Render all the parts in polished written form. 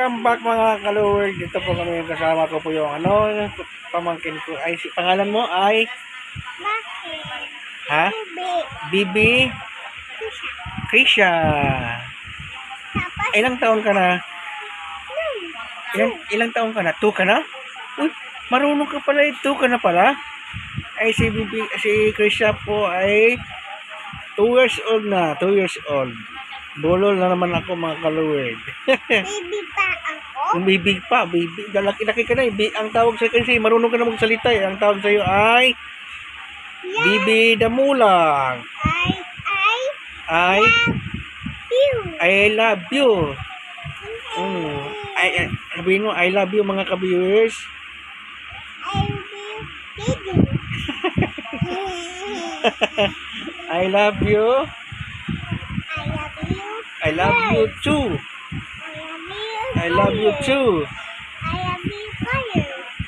Welcome back mga kalord. Dito po kami kasama ko po yung pamangkin ko. Ay, pangalan mo ay? Ha? Bibi? Krisha. Ilang taon ka na? Ilang taon ka na? 2 ka na? Uy, marunong ka pala. 2 ka na pala? Ay, si Krisha po ay 2 years old na. 2 years old. Bolol na naman ako mga kalord. Baby pa ako? Baby pa, baby. Laki ka na eh. Ang tawag sa'yo kasi, marunong ka na magsalita eh. Ang tawag sa'yo ay Bibi Damulang. I love you. Sabihin mo, I love you mga ka-viewers. I love you. I love you too. I love you too.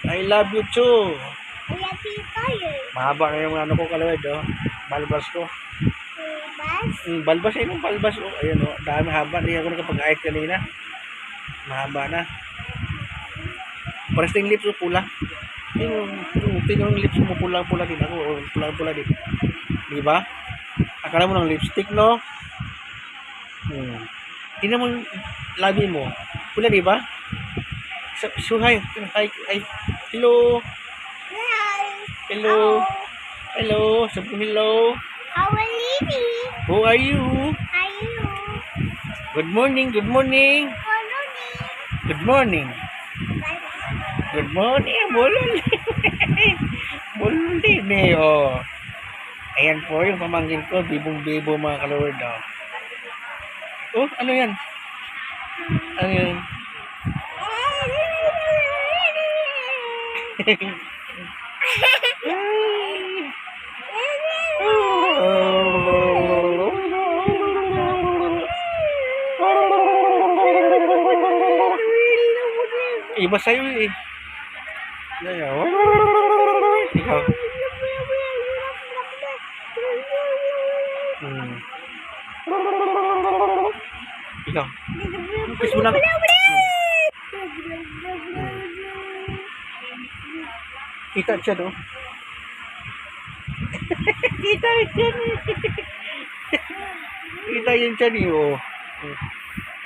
I love you too. Mahaba na yung ano ko kalawad, oh. Balbas ko. Balbas, ayun, balbas, oh. Ayun, oh. Dami haba. Hindi ako nakapag-ait kanina. Mahaba na. Pares yung lips mo pula. Tingnan yung lips mo pula-pula din. Ako, oh, pula-pula din. Diba? Akala mo ng lipstick, no? Tingnan mo yung labi mo. Pula, diba? So, hi. Hello. Hello. Hello. Sabi ko, hello. Who are you? Good morning. Good morning. Good morning. Good morning. Bolol. Bolol din eh, oh. Ayan po yung pamangkin ko. Bibong-bibo mga kalord, oh. Oh, ano yan? Ano yan? Iba sa'yo eh. Ikaw. Ikaw. Kiss mo lang. Kita siya, no? Kita siya. Kita yun siya, oh.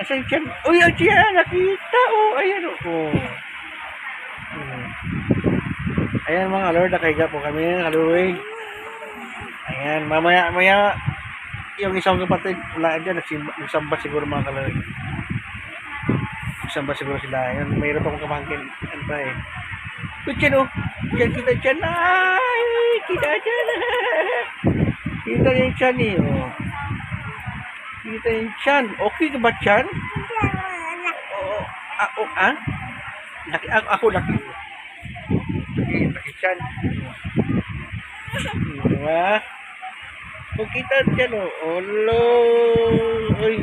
Asan siya? Uy, siya, nakita, oh. Ayan, oh. Ayan mga lord, nakahiga po kami, kaluwig. Ayan, mamaya, yung isang kapatid, wala dyan, nagsamba siguro mga kalord. Nagsamba siguro sila. Ayan, mayroon pa akong kamangkin. Ano pa eh. Diyan oh. Diyan kita dyan. Ay! Kita dyan. Kita yung tiyan eh. Oh. Kita yung tiyan. Okay ka ba tiyan? Oo. Ah? Ako laki. Laki tiyan. Diba? Kung kita dyan oh. Olo. Uy.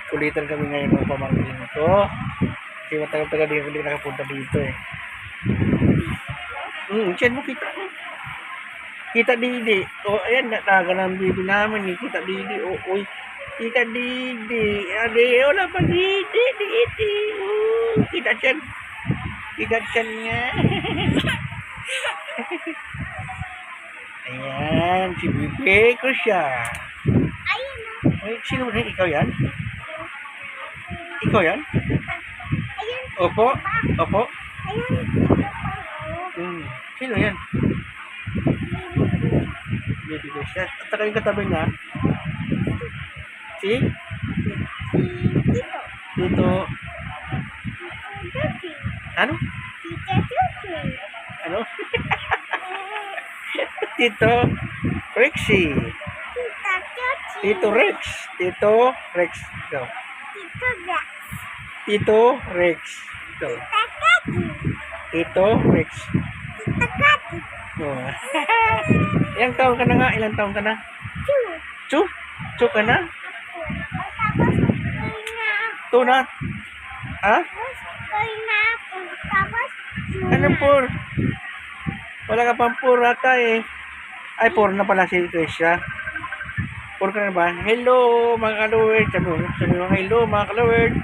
Kulitan kami ngayon ng pamangkin ko. Kasi matagal-tagal din hindi nakapunta dito eh. Diyan mo kita. Kita didi. O ayan, nataga ng bibi namin eh. Kita didi. O, uy. Kita didi. Ade, wala pa didi. Didi. Kita dyan. Kita dyan nga. Ayan, si Bibi ko siya. Ay, sino rin? Ikaw yan? Ikaw yan? Opo? Opo? Sino yan? Baby ko siya. At saka yung katabi niya? Si? Tito. Ano? Ano? Tito Rexy. Tito Rex. Tito Rex. Go. Tito Rex. Go. Tito Rex. Oh. Ilang taon ka na nga? Ilang taon ka na? 2. 2 ka na? 2 na? Ha? Anong 4? Wala ka pang 4 ata eh. Ay, 4 na pala si Krisha. 4 4 ka na ba? Hello, mga kalaward. Sabi mo, hello, mga kalaward.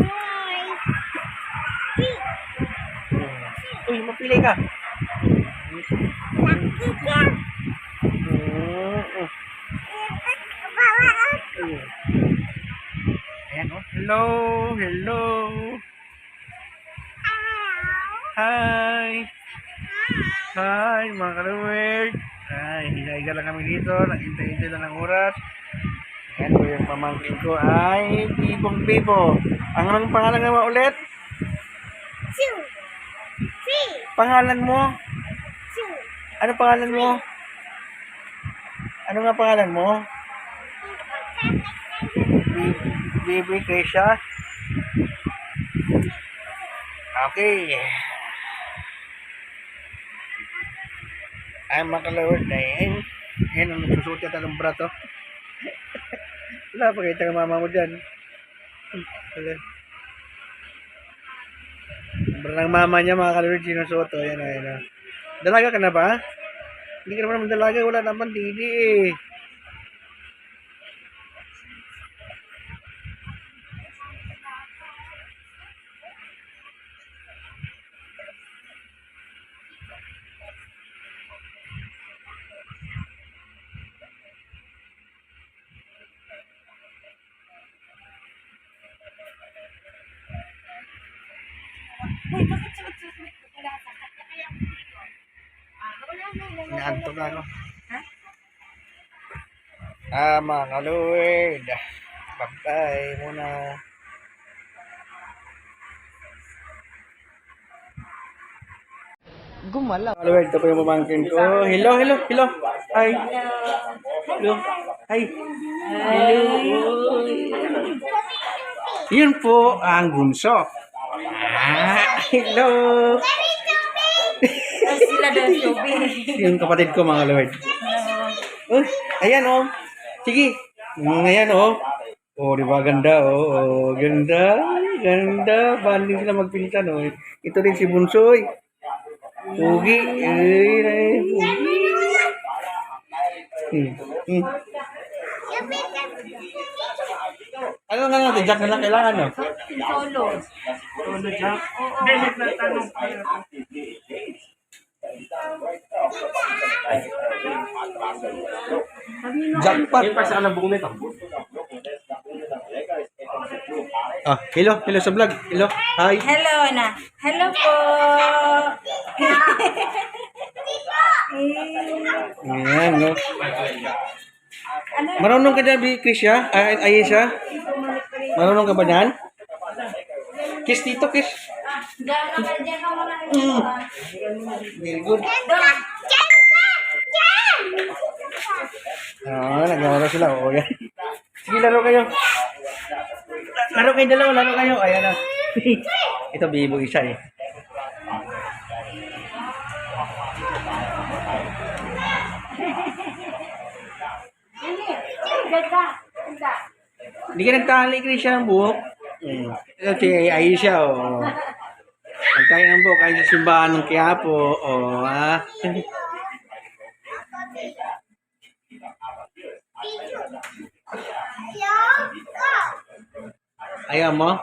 Hi. Uy, mapili ka. Nakikita. Ayan, oh. Hello, hello. Hi. Hi, mga kalaward. Ay, higa-higa lang kami dito. Nag-intay-intay lang ng oras. Ayan po yung pamangkin ko ay Bibong Bibo. Ang pangalan nga ulit? 2, 3, Pangalan mo? 2. Ano pangalan mo? Ano nga pangalan mo? Bibi Krisha? Okay. Ay, mga kalaward na yun. Yan ang nagsusuot yata ng brato. Wala, pakita ka mama mo dyan. Wala. Ang bra ng mama niya, mga kalaward, sinusuot. Ayan, ayan. Dalaga ka na ba? Hindi ka naman dalaga, wala naman didi eh. Inaantok na ako. Mga kalaward. Bye-bye muna. Gumalaw. Kalaward, ito po yung pamangkin ko. Hello, hello, hello. Hi. Hello. Hi. Hello. Yun po ang bunso. Hello. Sila doon, Sobi. Yung kapatid ko, mga kalaward. Oh, ayan oh. Sige. Ayan oh. Oh, di ba ganda oh. Oh, ganda. Ganda. Banding sila magpinsan oh. Ito din si Bunsoy. Pugi. Ay, pugi. Ano nga natin? Jack na lang kailangan no? Solo. Solo Jack? Oo. Jackpot. Ah, hello, hello sa vlog. Hello. Hi. Hello na. Hello po. Ayan, no. Marunong ka dyan, Krisha? Ay, Ayesha? Marunong ka ba dyan? Kiss dito, kiss. Gano'n ka dyan ka muna. Very good. Ah, naglalaro sila. Oo, yan. Sige, laro kayo. Laro kayo dalawa, laro kayo. Ayan na. Ito, Bibo isa eh. Ganda. Ganda. Hindi ka nagtali, Krisha, ng buhok. Ito si Aisha, oh. Nagtali ng buhok, kaya sa simbahan ng Quiapo. Oh, ha? Ayaw mo?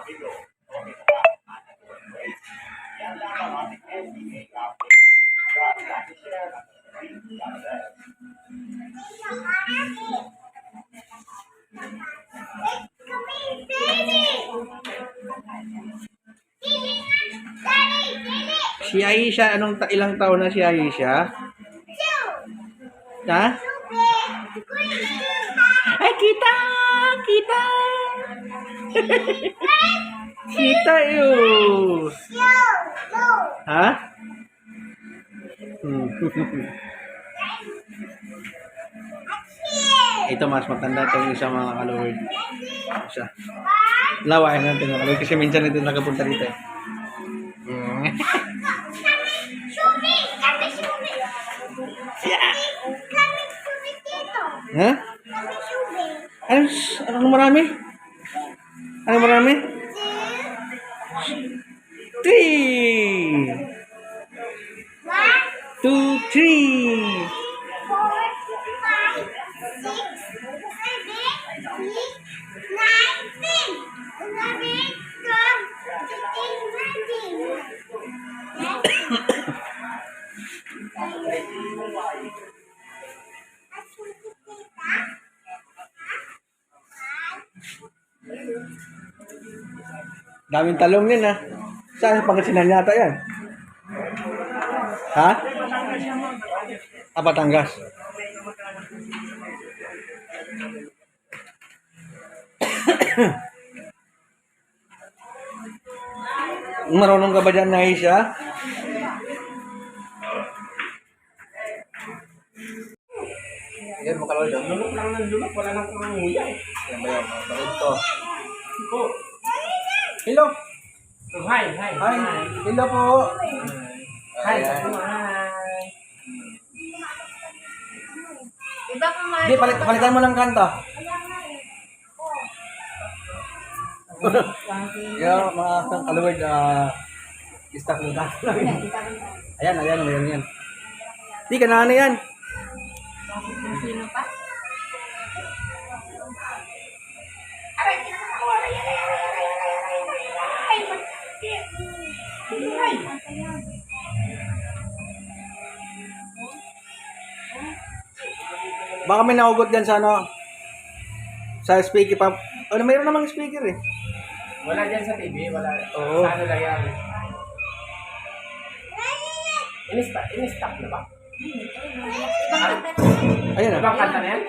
Si Aisha, ilang taon na si Aisha? Ha? Ay, kita! Kita! Kita yun! Ha? Ito mas matanda itong isang mga kalawid. Isa. Lawain natin mga kalawid kasi minsan ito nakapunta dito eh. Ha? Anong marami? Anong marami? 3 2, 3 Daming talong yan, ha? Saan Pangasinan yata yan? Ha? Batangas. Marunong ka ba dyan, Naisha? Yan, makalawal dyan. Lunok lang ng lunok, wala nang kumanguyay. Yan ba yan? Bakit to? Po. Hello! Hi, hi. Hi! Hello po! Hi, Ayan. hi. Iba kumain. Hindi, palitan mo ng kanta. Yo, mga kalawad, staff ng kanta lang. Ayan. Hindi, kanana yan. Sino pa? Baka may naugot dyan sa ano, sa speaker pa. Ano, mayroon namang speaker eh. Wala dyan sa TV, wala. Oo. Sa ano lang yan. In-stop na ba? Ayan na. Ibang kanta na yan?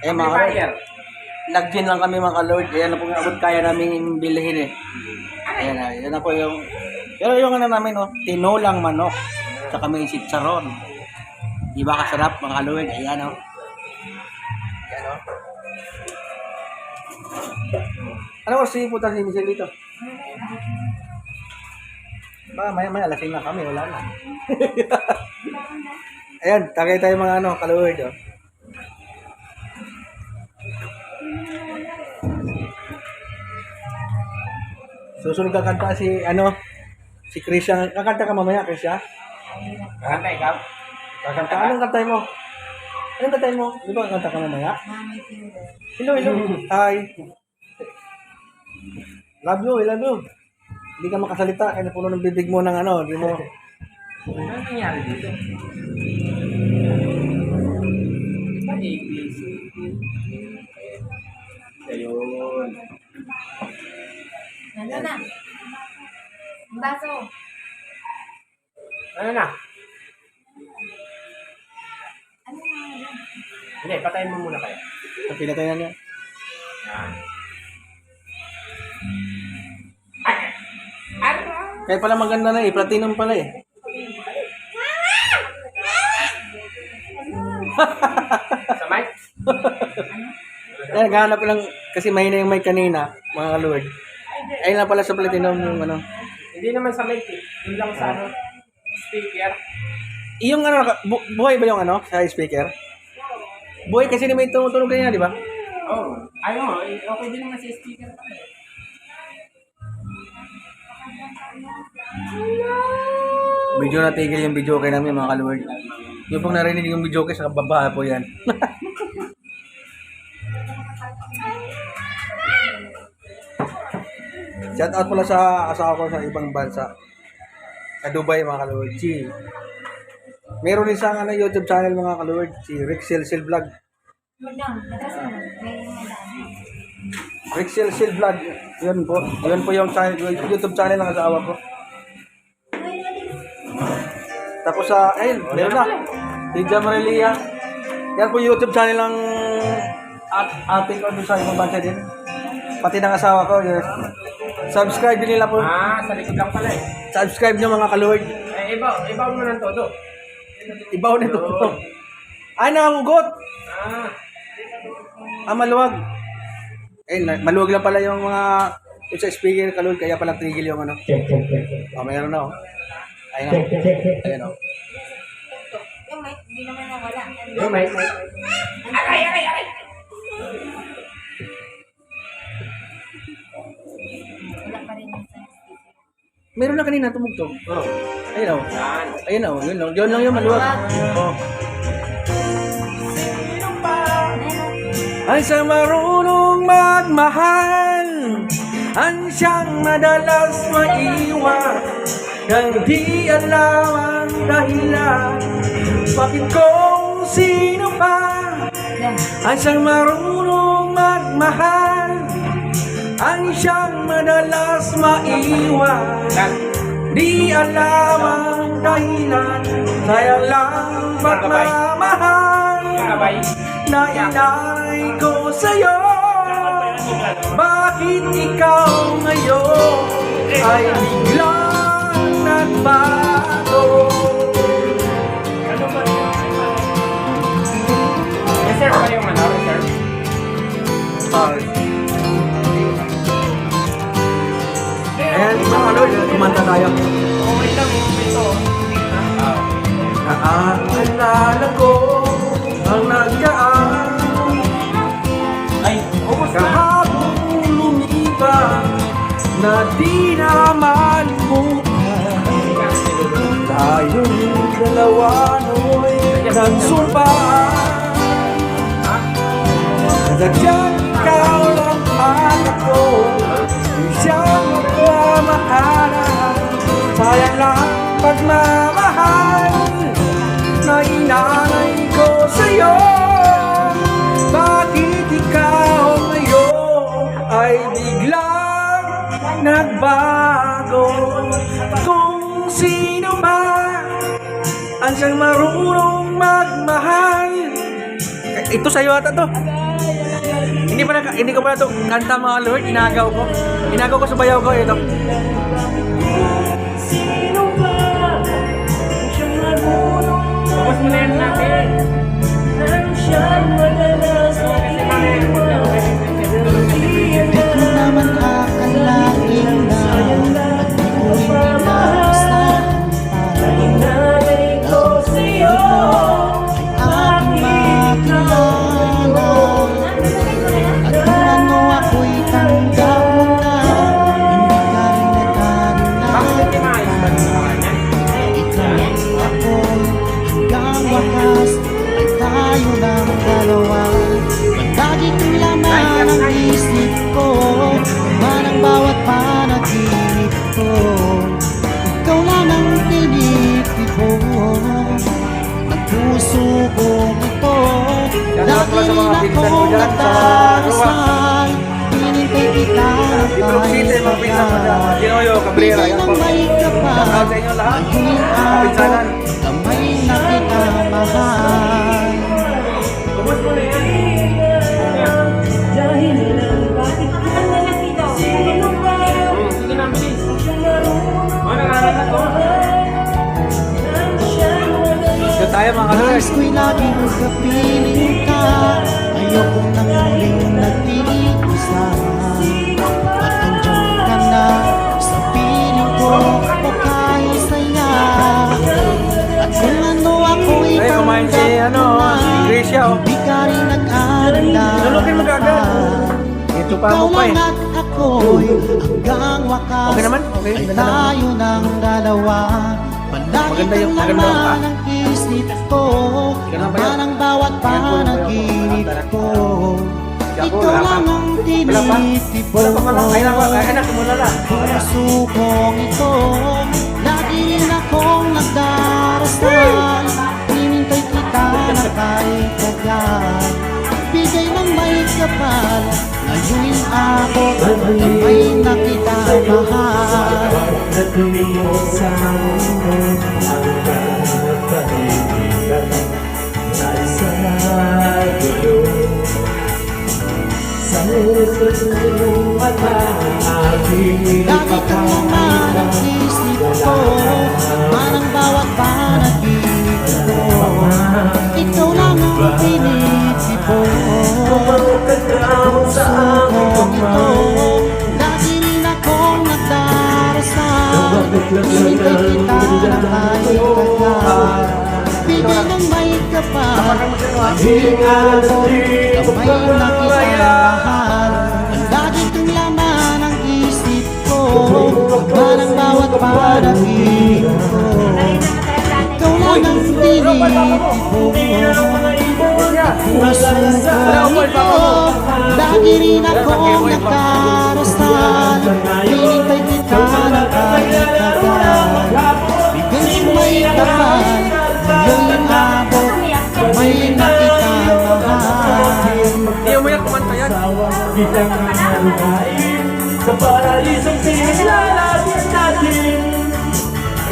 Ayan mga kalawad. Nag-gin lang kami mga kalawad. Ayan na po yung abot kaya namin bilhin eh. Ayan na. Yan na po yung... Pero yung ano namin, oh, tinolang manok. Tsaka may sitsaron. Di ba kasarap mga kalawad? Ayan, oh. Ayan, oh. Ano ko si puta si Michelle dito? Ba, may alasing na kami. Wala na. Ayan, tagay tayo mga ano, kalawad, oh. Susunod kakanta si si Krisha. Kakanta ka mamaya, Krisha? Kanta ikaw? Kakanta. Anong kantahin mo? Anong kantahin mo? Di ba kakanta ka mamaya? Hello. Hi. Love you, I love you. Hindi ka makasalita. Kaya napuno ng bibig mo ng ano. Di mo. Ano nangyari dito? Ba, ABC. Ayun. Ano na? Baso. Ano na? Ano na? Hindi, patayin mo muna kayo. Pinatay na niya. Yan. Kaya pala maganda na eh. Platinum pala eh. Sa mic? Kaya naghahanap lang. Kasi mahina yung mic kanina. Mga kalawad. Ayun lang pala sa platinum yung ano. Hindi naman sa mic eh. Yun lang sa ano, speaker. Yung ano, buhay ba yung ano sa speaker? Buhay kasi may tumutunog kanina, di ba? Oh, ayun, okay din naman sa speaker pa eh. Medyo natigil yung video kay namin mga kalawad. Yung pong narinig yung video kay sa baba po yan. Shout out pala sa asawa ko sa ibang bansa. Sa Dubai mga kalawad. Si meron din siyang YouTube channel mga kalawad. Si Rixel Sil Vlog. Rixel Sil Vlog. Yun po. Yun po yung channel, YouTube channel ng asawa ko. Tapos sa, ayun, meron na. Si Jamrelia. Yan po YouTube channel ng ate ko doon sa ibang bansa din. Pati ng asawa ko. Yes. Subscribe din nila po. Sa likod lang pala eh. Subscribe nyo mga kalawad. Ibaw mo ng todo. Ibaw na ito. Ay, nakahugot. Maluwag. Maluwag lang pala yung mga yung sa speaker kalawad. Kaya pala tigil yung ano. Mayroon na oh. Ayun na. Ayun oh. Yung mic, hindi naman nawala. Yung mic. Aray! Wala pa rin yung sa speaker. Meron na kanina tumugtog. Oh. Ayun o. Yan. Ayun o. Yun lang. Yun lang yung maluwag. Oh. Ang siyang marunong magmahal, ang siyang madalas maiwan, nang di alam ang dahilan. Bakit kung sino pa ang siyang marunong magmahal, ang siyang madalas maiwan, di alam ang dahilan. Sayang lang pagmamahal na inalay ko sa'yo. Bakit ikaw ngayon ay biglang nagbago? Reserve ba yung ano? Reserve? Ayan, mga Lord, kumanta tayo. Okay lang ito. Naaalala ko ang nagdaan, Ay, ubos na. kahapon lumipas na di naman bukas. Tayong dalawa no'y nagsumpaan, sadyang ikaw lang ang ako, siyang magmamahalan. Sayang lang pagmamahal na inalay ko sa'yo. Bakit ikaw ngayon ay biglang nagbago? Kung sino ba ang siyang marunong magmahal? Ito sa'yo ata to. Hindi ko pala to kanta, mga Lord. Inagaw ko sa bayaw ko. Ito. Ubos mo na yan natin. Di ko naman akalain na at di ko rin inaasahan pa aking makilala. At kung ano ako'y tanggap mo na, hindi ka rin Bakit hindi maayos ba ito sa kanya? ikaw ako hanggang wakas ay tayo ng dalawa. Palagi kong laman ang isip ko, man ang bawat panaginip ko. Ikaw lang ang tinitipon ng puso kong ito. Lagi rin akong nagdarasal, hinintay kita ng Ibrog City, mga pinsan mo dyan. Ginoyo, Cabrera, yan po. may kapal. Shout out sa inyo lahat. Naging Kapinsanan. ako, kamay na kinamahal. Ubos mo na yan. Sige na, bilis. Nag-aaral na to. Ito tayo, mga Lord. Nais ko'y laging kapiling ka, ayokong nang muling nag-iisa. At andyan ka na sa piling ko, o kaya saya. At kung ano ako'y Ay, kumain si, Gracia, oh. hindi ka rin nag-alala. Lulukin mo kagad. Ito pa mo pa eh. Ikaw lang at ako'y hanggang wakas. Okay naman? Okay, Ay ganda naman. tayo ng dalawa. Palagi Maganda yung- kang maganda yung laman ang isip ko. Ganun ba yun? Laman ang bawat panaginip ko. Ikaw lang ang tinitipon. Wala pa pala. Ay, anak, muna na. Puso kong ito, lagi rin akong nagdarasal. Hinintay kita na kahit kagyan. Bigay ng may kapal, ngayon ako kamay na kita mahal. Lagi kang laman ang isip ko, man ang bawat panaginip ko. Ikaw lang ang tinitipon. Puso kong ito, lagi rin akong nagdarasal. Hinintay kita na kahit kagad. Bigay ng may kapal, ngayon ako kamay na kita mahal. Ang lagi kong laman ang isip ko, Parang bawat panaginip ko ikaw lang ang pinilit ko. Puso ko, lagi rin akong nakarasal. Hinintay kita ng kahit tagal. Bigay may kapal, ngayong abot, may nakita mahal. Hindi mo yan kumanta yan. Kitang nalukain sa paralisong sinilalagyan natin.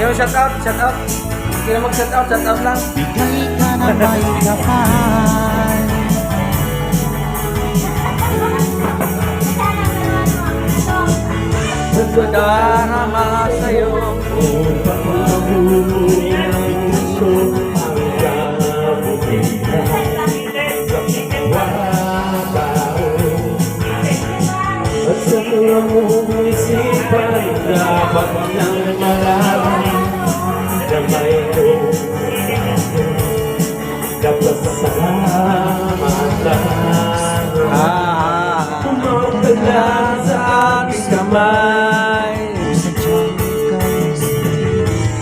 Yung shout out, shout out. Hindi na mag-shout out lang. Bigay ka na may kapal. Darama sa'yo. Upang mabuhay ang gusto ang kabutihan sa mga tao. At sa mga isipan dapat nang malaman na may dapat samantalahan. Tumawag na sa aking kamay Sadyang ikaw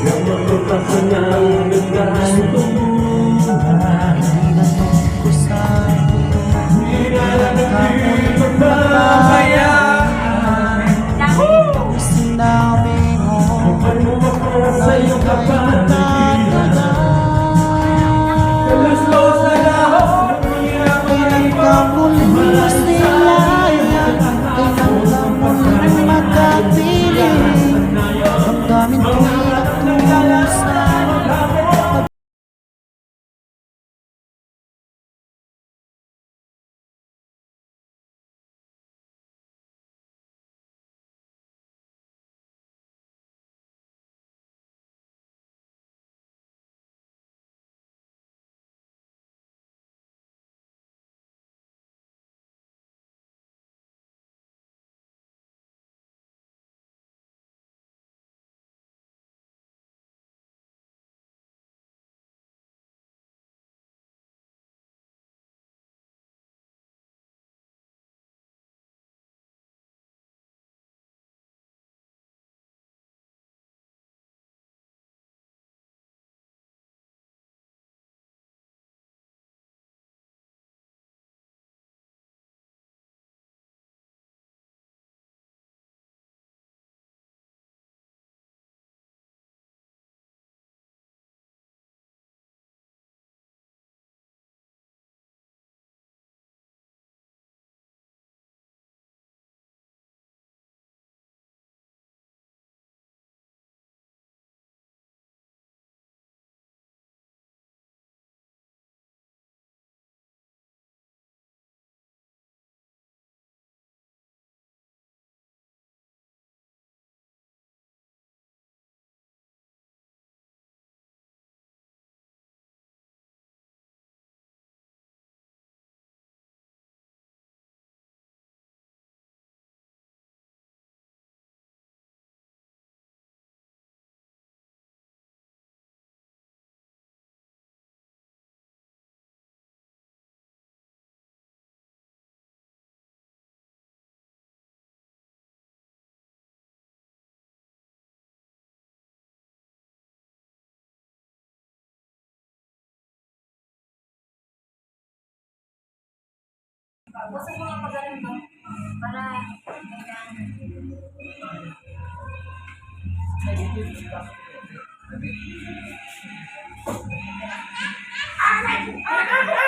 na magpapasa ng nagkasutong buhay. Hinatid ko sa Di na lang magpapahayaan. ang sinabi mo Ano ako sa iyong kapanaginip. Kaluslos na lahok Kailan ka muling silayan, kailan ka muling magkapiling, damdamin ko'y nagtusan. Gusto mo nga pag-alam mo para Ah!